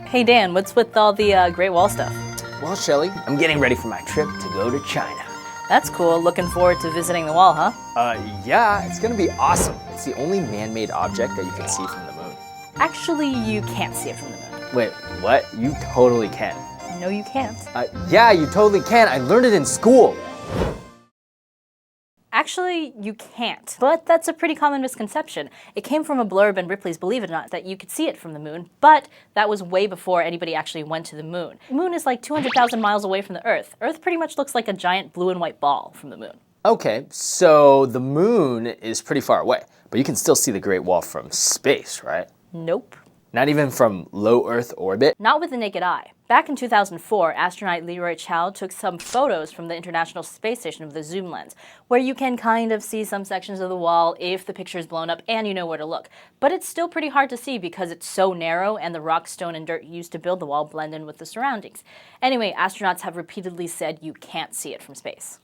Hey Dan, what's with all the Great Wall stuff? Well, Shelly, I'm getting ready for my trip to go to China. That's cool. Looking forward to visiting the wall, huh? Yeah, it's gonna be awesome. It's the only man-made object that you can see from the moon. Actually, you can't see it from the moon. Wait, what? You totally can. No, you can't. Yeah, you totally can. I learned it in school. Actually, you can't. But that's a pretty common misconception. It came from a blurb in Ripley's Believe It or Not that you could see it from the moon, but that was way before anybody actually went to the moon. The moon is like 200,000 miles away from the Earth. Earth pretty much looks like a giant blue and white ball from the moon. Okay, so the moon is pretty far away, but you can still see the Great Wall from space, right? Nope. Not even from low Earth orbit? Not with the naked eye. Back in 2004, astronaut Leroy Chiao took some photos from the International Space Station with a zoom lens, where you can kind of see some sections of the wall if the picture is blown up and you know where to look. But it's still pretty hard to see because it's so narrow and the rock, stone, and dirt used to build the wall blend in with the surroundings. Anyway, astronauts have repeatedly said you can't see it from space.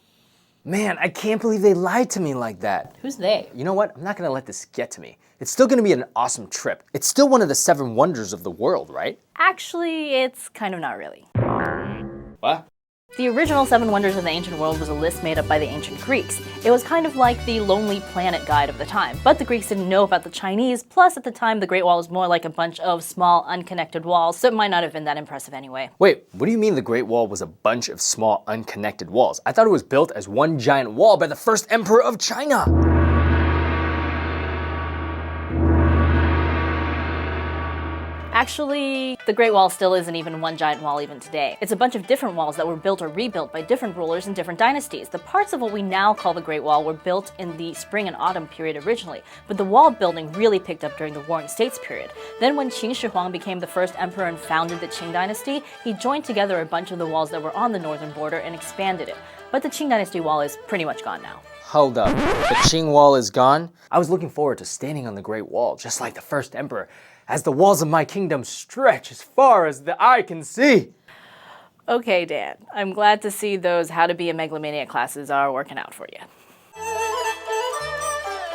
Man, I can't believe they lied to me like that. Who's they? You know what? I'm not gonna let this get to me. It's still gonna be an awesome trip. It's still one of the 7 wonders of the world, right? Actually, it's kind of not really. What? The original 7 Wonders of the Ancient World was a list made up by the ancient Greeks. It was kind of like the Lonely Planet guide of the time, but the Greeks didn't know about the Chinese, plus at the time the Great Wall was more like a bunch of small, unconnected walls, so it might not have been that impressive anyway. Wait, what do you mean the Great Wall was a bunch of small, unconnected walls? I thought it was built as one giant wall by the first emperor of China. Actually, the Great Wall still isn't even one giant wall even today. It's a bunch of different walls that were built or rebuilt by different rulers in different dynasties. The parts of what we now call the Great Wall were built in the spring and autumn period originally, but the wall building really picked up during the Warring States period. Then when Qin Shi Huang became the first emperor and founded the Qing dynasty, he joined together a bunch of the walls that were on the northern border and expanded it. But the Qing dynasty wall is pretty much gone now. Hold up, the Qing Wall is gone? I was looking forward to standing on the Great Wall, just like the first emperor, as the walls of my kingdom stretch as far as the eye can see. Okay, Dan. I'm glad to see those How to Be a Megalomaniac classes are working out for you.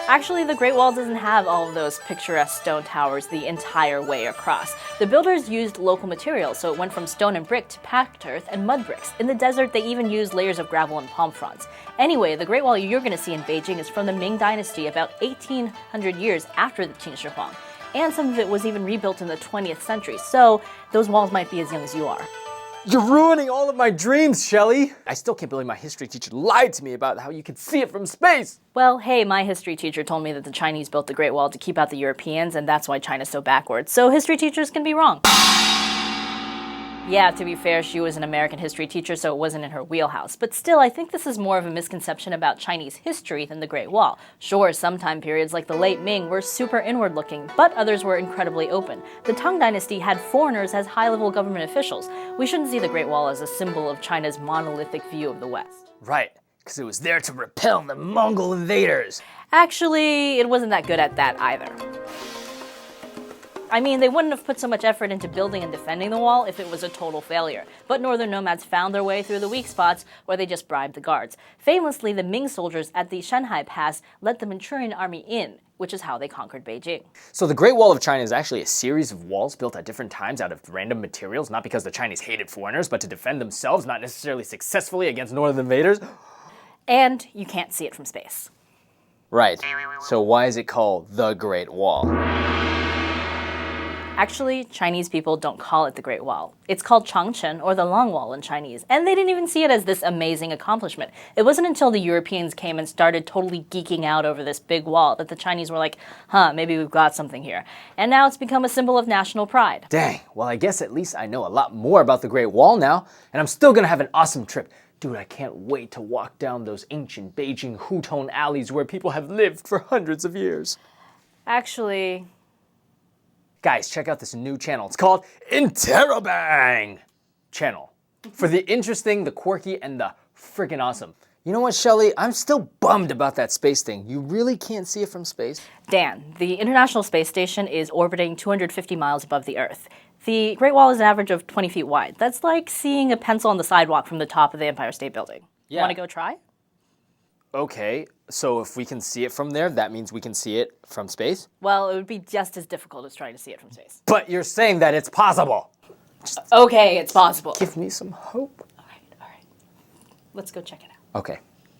Actually, the Great Wall doesn't have all of those picturesque stone towers the entire way across. The builders used local materials, so it went from stone and brick to packed earth and mud bricks. In the desert, they even used layers of gravel and palm fronds. Anyway, the Great Wall you're going to see in Beijing is from the Ming dynasty about 1800 years after the Qin Shi Huang. And some of it was even rebuilt in the 20th century, so those walls might be as young as you are. You're ruining all of my dreams, Shelly. I still can't believe my history teacher lied to me about how you could see it from space. Well, hey, my history teacher told me that the Chinese built the Great Wall to keep out the Europeans, and that's why China's so backwards. So history teachers can be wrong. Yeah, to be fair, she was an American history teacher, so it wasn't in her wheelhouse. But still, I think this is more of a misconception about Chinese history than the Great Wall. Sure, some time periods like the late Ming were super inward-looking, but others were incredibly open. The Tang Dynasty had foreigners as high-level government officials. We shouldn't see the Great Wall as a symbol of China's monolithic view of the West. Right, because it was there to repel the Mongol invaders. Actually, it wasn't that good at that either. I mean, they wouldn't have put so much effort into building and defending the wall if it was a total failure. But northern nomads found their way through the weak spots, or they just bribed the guards. Famously, the Ming soldiers at the Shanhai Pass let the Manchurian army in, which is how they conquered Beijing. So the Great Wall of China is actually a series of walls built at different times out of random materials, not because the Chinese hated foreigners, but to defend themselves, not necessarily successfully against northern invaders. And you can't see it from space. Right. So why is it called the Great Wall? Actually, Chinese people don't call it the Great Wall. It's called Changchun, or the Long Wall in Chinese, and they didn't even see it as this amazing accomplishment. It wasn't until the Europeans came and started totally geeking out over this big wall that the Chinese were like, maybe we've got something here. And now it's become a symbol of national pride. Dang, well I guess at least I know a lot more about the Great Wall now, and I'm still gonna have an awesome trip. Dude, I can't wait to walk down those ancient Beijing Hutong alleys where people have lived for hundreds of years. Actually... Guys, check out this new channel. It's called Interrobang channel. For the interesting, the quirky, and the freaking awesome. You know what, Shelly? I'm still bummed about that space thing. You really can't see it from space? Dan, the International Space Station is orbiting 250 miles above the Earth. The Great Wall is an average of 20 feet wide. That's like seeing a pencil on the sidewalk from the top of the Empire State Building. Yeah. Want to go try? Okay, so if we can see it from there, that means we can see it from space? Well, it would be just as difficult as trying to see it from space. But you're saying that it's possible. Okay, it's possible. Give me some hope. All right. Let's go check it out. Okay.